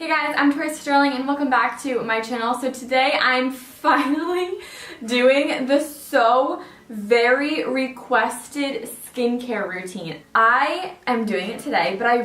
Hey guys, I'm Tori Sterling and welcome back to my channel. So today I'm finally doing the so very requested skincare routine. I am doing it today, but I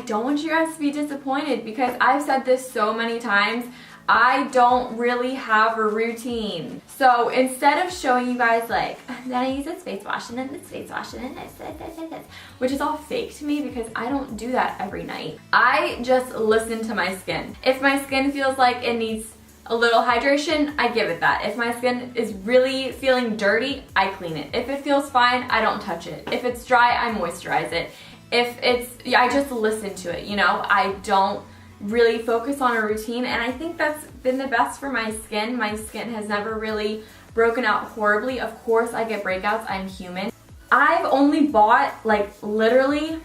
don't want you guys to be disappointed because I've said this so many times. I don't really have a routine. So instead of showing you guys like, then I use this face wash and then this face wash and then this, which is all fake to me because I don't do that every night. I just listen to my skin. If my skin feels like it needs a little hydration, I give it that. If my skin is really feeling dirty, I clean it. If it feels fine, I don't touch it. If it's dry, I moisturize it. I just listen to it, you know? I don't really focus on a routine, and I think that's been the best for my skin. My skin has never really broken out horribly. Of course I get breakouts, I'm human. I've only bought like literally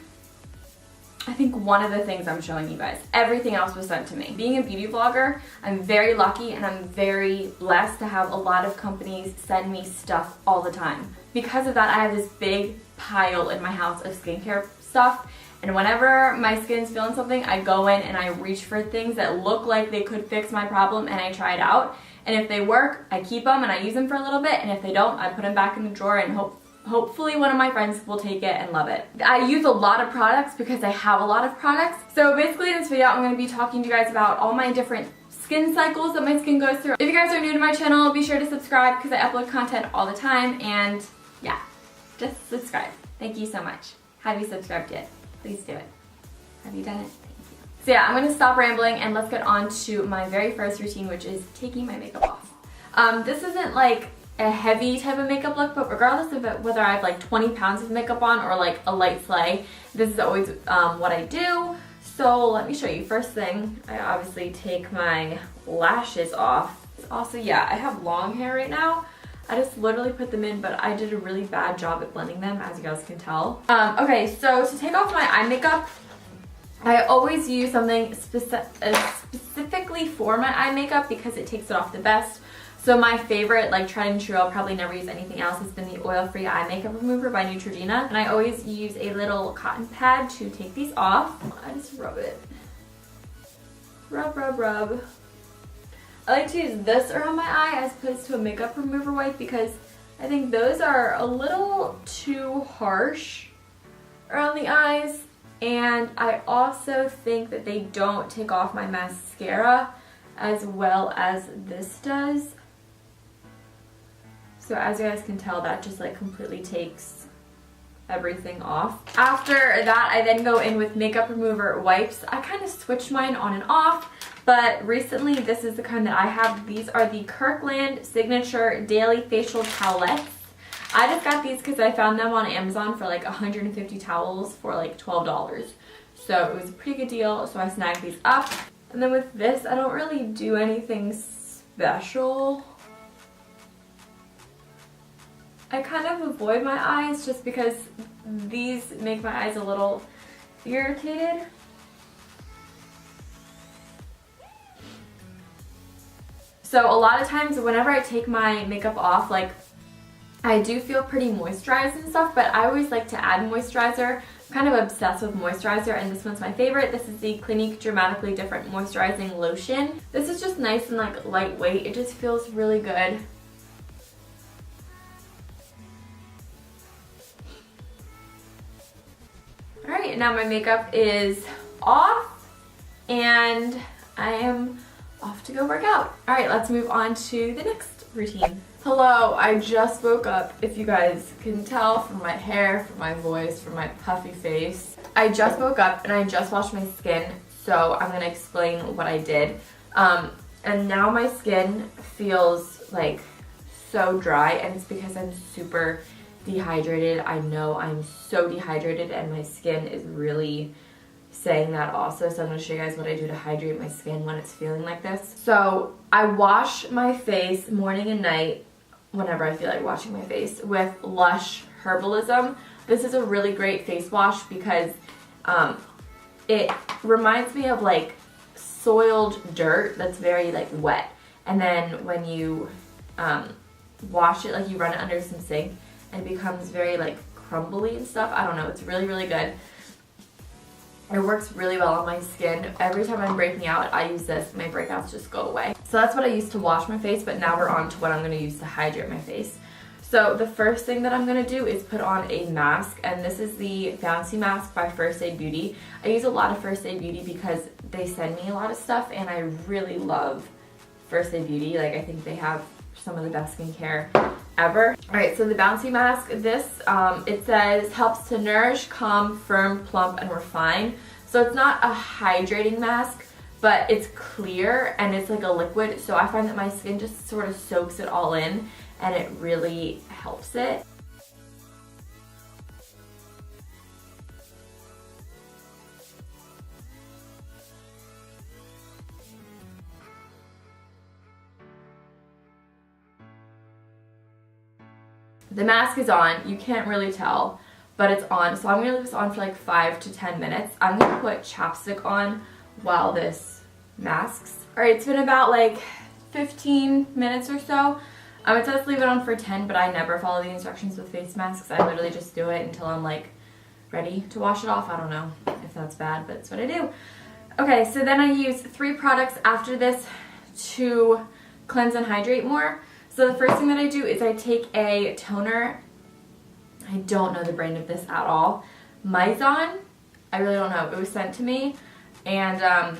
I think one of the things I'm showing you guys. Everything else was sent to me. Being a beauty vlogger, I'm very lucky and I'm very blessed to have a lot of companies send me stuff all the time. Because of that, I have this big pile in my house of skincare stuff. And whenever my skin's feeling something, I go in and I reach for things that look like they could fix my problem and I try it out. And if they work, I keep them and I use them for a little bit. And if they don't, I put them back in the drawer and hopefully one of my friends will take it and love it. I use a lot of products because I have a lot of products. So basically in this video, I'm going to be talking to you guys about all my different skin cycles that my skin goes through. If you guys are new to my channel, be sure to subscribe because I upload content all the time. And yeah, just subscribe. Thank you so much. Have you subscribed yet? Please do it. Have you done it? Thank you. So yeah, I'm gonna stop rambling and let's get on to my very first routine, which is taking my makeup off. This isn't like a heavy type of makeup look, but regardless of whether I have like 20 pounds of makeup on or like a light sleigh, this is always what I do. So let me show you. First thing, I obviously take my lashes off. Also, yeah, I have long hair right now. I just literally put them in, but I did a really bad job at blending them, as you guys can tell. Okay, so to take off my eye makeup, I always use something specifically for my eye makeup because it takes it off the best. So my favorite, like tried and true, I'll probably never use anything else, has been the oil-free eye makeup remover by Neutrogena. And I always use a little cotton pad to take these off. I just rub it. Rub, rub, rub. I like to use this around my eye as opposed to a makeup remover wipe because I think those are a little too harsh around the eyes, and I also think that they don't take off my mascara as well as this does. So as you guys can tell, that just like completely takes everything off. After that, I then go in with makeup remover wipes. I kind of switch mine on and off, but recently this is the kind that I have. These are the Kirkland Signature Daily Facial Towelettes. I just got these because I found them on Amazon for like 150 towels for like $12. So it was a pretty good deal, so I snagged these up. And then with this, I don't really do anything special. I kind of avoid my eyes just because these make my eyes a little irritated. So a lot of times whenever I take my makeup off, like I do feel pretty moisturized and stuff, but I always like to add moisturizer. I'm kind of obsessed with moisturizer, and this one's my favorite. This is the Clinique Dramatically Different Moisturizing Lotion. This is just nice and like lightweight. It just feels really good. Alright, now my makeup is off and I am off to go work out. Alright, let's move on to the next routine. Hello, I just woke up, if you guys can tell from my hair, from my voice, from my puffy face. I just woke up and I just washed my skin, so I'm going to explain what I did. And now my skin feels like so dry, and it's because I'm super dehydrated. I know I'm so dehydrated and my skin is really saying that also. So I'm going to show you guys what I do to hydrate my skin when it's feeling like this. So I wash my face morning and night whenever I feel like washing my face with Lush Herbalism. This is a really great face wash because it reminds me of like soiled dirt that's very like wet, and then when you wash it, like you run it under some sink, and it becomes very like crumbly and stuff. I don't know, it's really, really good. It works really well on my skin. Every time I'm breaking out, I use this. My breakouts just go away. So that's what I use to wash my face, but now we're on to what I'm going to use to hydrate my face. So the first thing that I'm going to do is put on a mask, and this is the Bouncy Mask by First Aid Beauty. I use a lot of First Aid Beauty because they send me a lot of stuff, and I really love First Aid Beauty. Like, I think they have some of the best skincare ever. Alright, so the Bouncy Mask, this, it says, helps to nourish, calm, firm, plump, and refine. So it's not a hydrating mask, but it's clear and it's like a liquid, so I find that my skin just sort of soaks it all in and it really helps it. The mask is on. You can't really tell, but it's on. So I'm going to leave this on for like 5 to 10 minutes. I'm going to put chapstick on while this masks. Alright, it's been about like 15 minutes or so. It says leave it on for 10, but I never follow the instructions with face masks. I literally just do it until I'm like ready to wash it off. I don't know if that's bad, but it's what I do. Okay, so then I use 3 products after this to cleanse and hydrate more. So the first thing that I do is I take a toner. I don't know the brand of this at all. Mizon. I really don't know. It was sent to me. And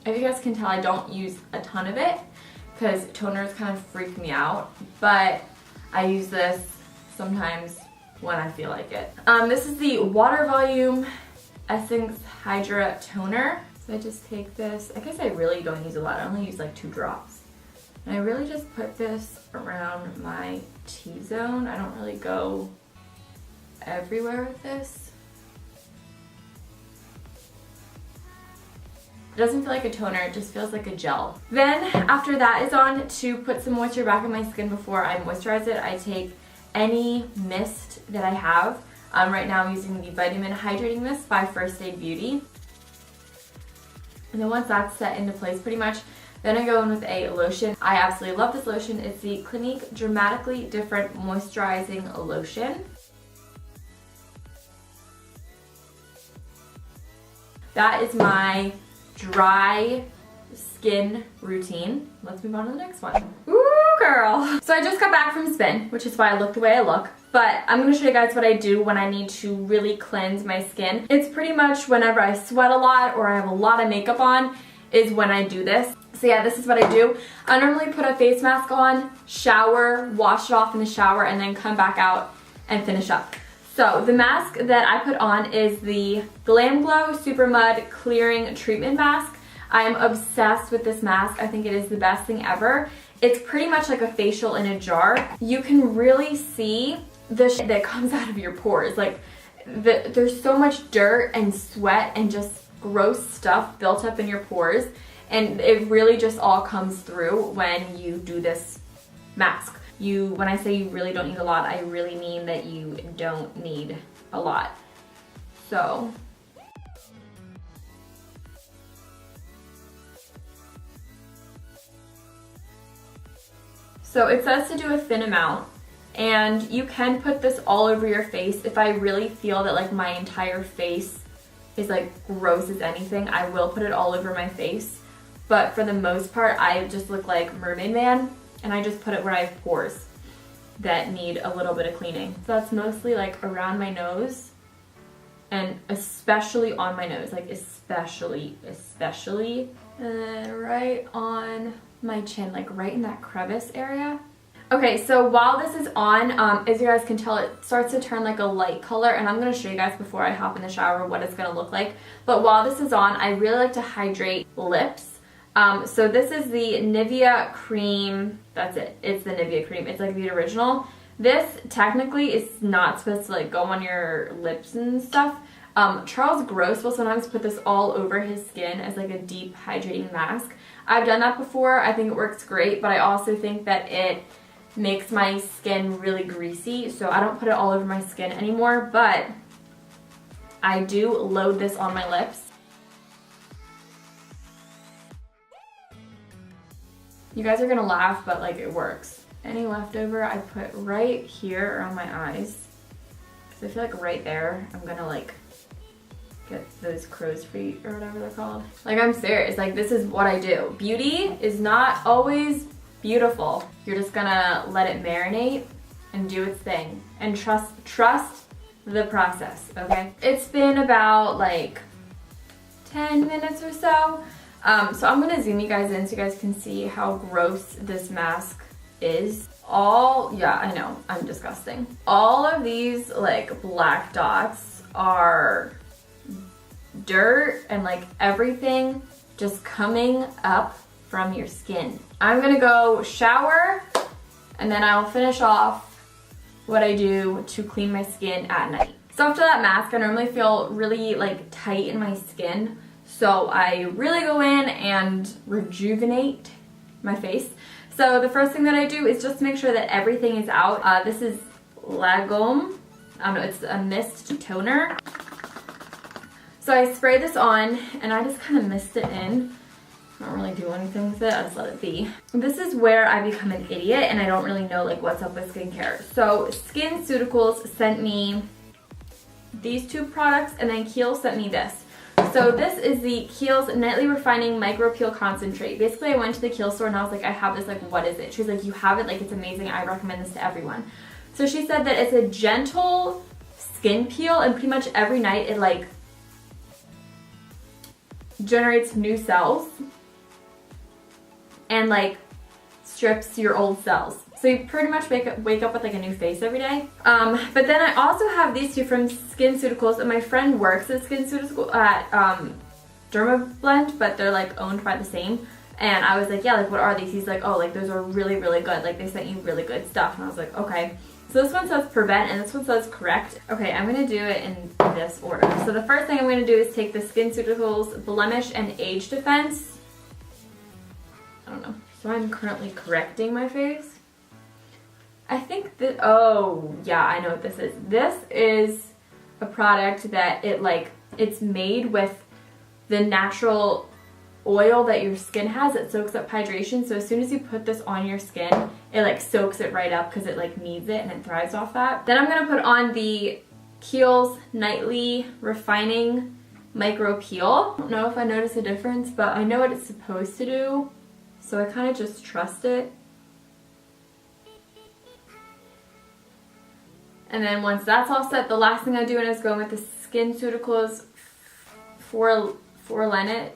if you guys can tell, I don't use a ton of it because toners kind of freak me out. But I use this sometimes when I feel like it. This is the Water Volume Essence Hydra Toner. So I just take this. I guess I really don't use a lot. I only use like 2 drops. And I really just put this around my T-zone. I don't really go everywhere with this. It doesn't feel like a toner, it just feels like a gel. Then after that is on, to put some moisture back in my skin before I moisturize it, I take any mist that I have. Right now I'm using the Vitamin Hydrating Mist by First Aid Beauty. And then once that's set into place pretty much, then I go in with a lotion. I absolutely love this lotion. It's the Clinique Dramatically Different Moisturizing Lotion. That is my dry skin routine. Let's move on to the next one. Ooh, girl. So I just got back from spin, which is why I look the way I look. But I'm going to show you guys what I do when I need to really cleanse my skin. It's pretty much whenever I sweat a lot or I have a lot of makeup on is when I do this. So yeah, this is what I do. I normally put a face mask on, shower, wash it off in the shower, and then come back out and finish up. So the mask that I put on is the Glam Glow Super Mud Clearing Treatment Mask. I'm obsessed with this mask. I think it is the best thing ever. It's pretty much like a facial in a jar. You can really see the shit that comes out of your pores. Like, there's so much dirt and sweat and just gross stuff built up in your pores, and it really just all comes through when you do this mask. When I say you really don't need a lot, I really mean that you don't need a lot. So it says to do a thin amount, and you can put this all over your face. If I really feel that like my entire face is like gross as anything, I will put it all over my face. But for the most part, I just look like Mermaid Man, and I just put it where I have pores that need a little bit of cleaning. So that's mostly like around my nose, and especially on my nose, like especially right on my chin, like right in that crevice area. Okay, so while this is on, as you guys can tell, it starts to turn like a light color, and I'm going to show you guys before I hop in the shower what it's going to look like. But while this is on, I really like to hydrate lips. So this is the Nivea cream. That's it. It's the Nivea cream. It's like the original. This technically is not supposed to like go on your lips and stuff. Charles Gross will sometimes put this all over his skin as like a deep hydrating mask. I've done that before. I think it works great, but I also think that it makes my skin really greasy, so I don't put it all over my skin anymore, but I do load this on my lips. You guys are gonna laugh, but like it works. Any leftover I put right here around my eyes, because I feel like right there I'm gonna like get those crow's feet or whatever they're called. Like, I'm serious. Like, this is what I do. Beauty is not always beautiful. You're just gonna let it marinate and do its thing. And trust the process, okay? It's been about like 10 minutes or so. So I'm gonna zoom you guys in so you guys can see how gross this mask is. Yeah, I know, I'm disgusting. All of these like black dots are dirt and like everything just coming up from your skin. I'm gonna go shower and then I'll finish off what I do to clean my skin at night. So after that mask, I normally feel really like tight in my skin. So I really go in and rejuvenate my face. So the first thing that I do is just make sure that everything is out. This is Lagom. I don't know, it's a mist toner. So I spray this on and I just kind of mist it in. I don't really do anything with it, I just let it be. This is where I become an idiot and I don't really know like what's up with skincare. So SkinCeuticals sent me these two products and then Kiehl's sent me this. So this is the Kiehl's Nightly Refining Micro Peel Concentrate. Basically I went to the Kiehl store and I was like, I have this, like what is it? She's like, you have it, like it's amazing, I recommend this to everyone. So she said that it's a gentle skin peel and pretty much every night it like generates new cells and like strips your old cells. So you pretty much wake up with like a new face every day. But then I also have these two from SkinCeuticals, and my friend works at SkinCeuticals at Dermablend, but they're like owned by the same. And I was like, yeah, like what are these? He's like, oh, like those are really, really good. Like they sent you really good stuff. And I was like, okay. So this one says prevent and this one says correct. Okay, I'm gonna do it in this order. So the first thing I'm gonna do is take the SkinCeuticals Blemish and Age Defense. I don't know. So I'm currently correcting my face. I think that, oh yeah, I know what this is. This is a product that it's made with the natural oil that your skin has. It soaks up hydration, so as soon as you put this on your skin, it like soaks it right up because it like needs it and it thrives off that. Then I'm gonna put on the Kiehl's Nightly Refining Micro Peel. I don't know if I notice a difference, but I know what it's supposed to do, so I kind of just trust it. And then once that's all set, the last thing I do is go in with the SkinCeuticals Floratin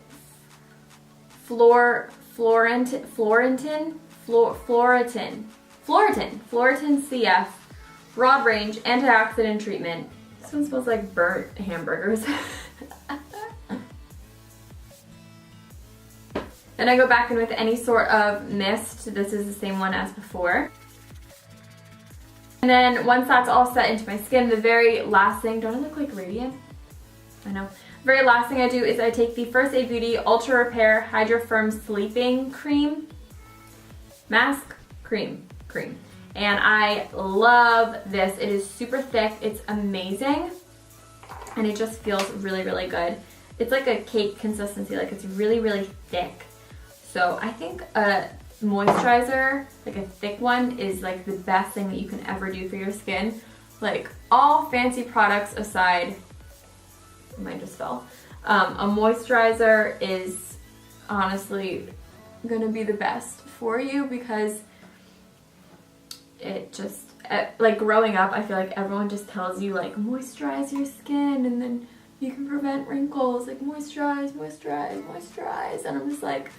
CF Broad Range Antioxidant Treatment. This one smells like burnt hamburgers. Then I go back in with any sort of mist. This is the same one as before. And then once that's all set into my skin, the very last thing, don't I look like radiant? I know. The very last thing I do is I take the First Aid Beauty Ultra Repair Hydro Firm Sleeping Cream. Mask? Cream. And I love this. It is super thick. It's amazing. And it just feels really, really good. It's like a cake consistency. Like it's really, really thick. So I think a moisturizer, like a thick one, is like the best thing that you can ever do for your skin. Like all fancy products aside, mine just fell. A moisturizer is honestly gonna be the best for you because it just, like growing up, I feel like everyone just tells you like moisturize your skin and then you can prevent wrinkles, like moisturize, and I'm just like,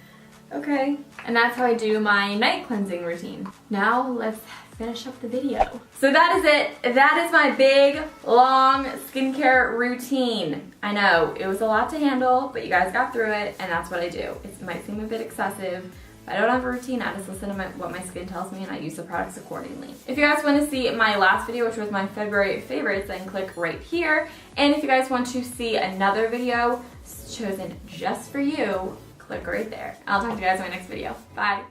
okay. And that's how I do my night cleansing routine. Now let's finish up the video. So that is it. That is my big, long skincare routine. I know, it was a lot to handle, but you guys got through it, and that's what I do. It might seem a bit excessive, but I don't have a routine. I just listen to what my skin tells me, and I use the products accordingly. If you guys want to see my last video, which was my February favorites, then click right here. And if you guys want to see another video chosen just for you, click right there. I'll talk to you guys in my next video. Bye.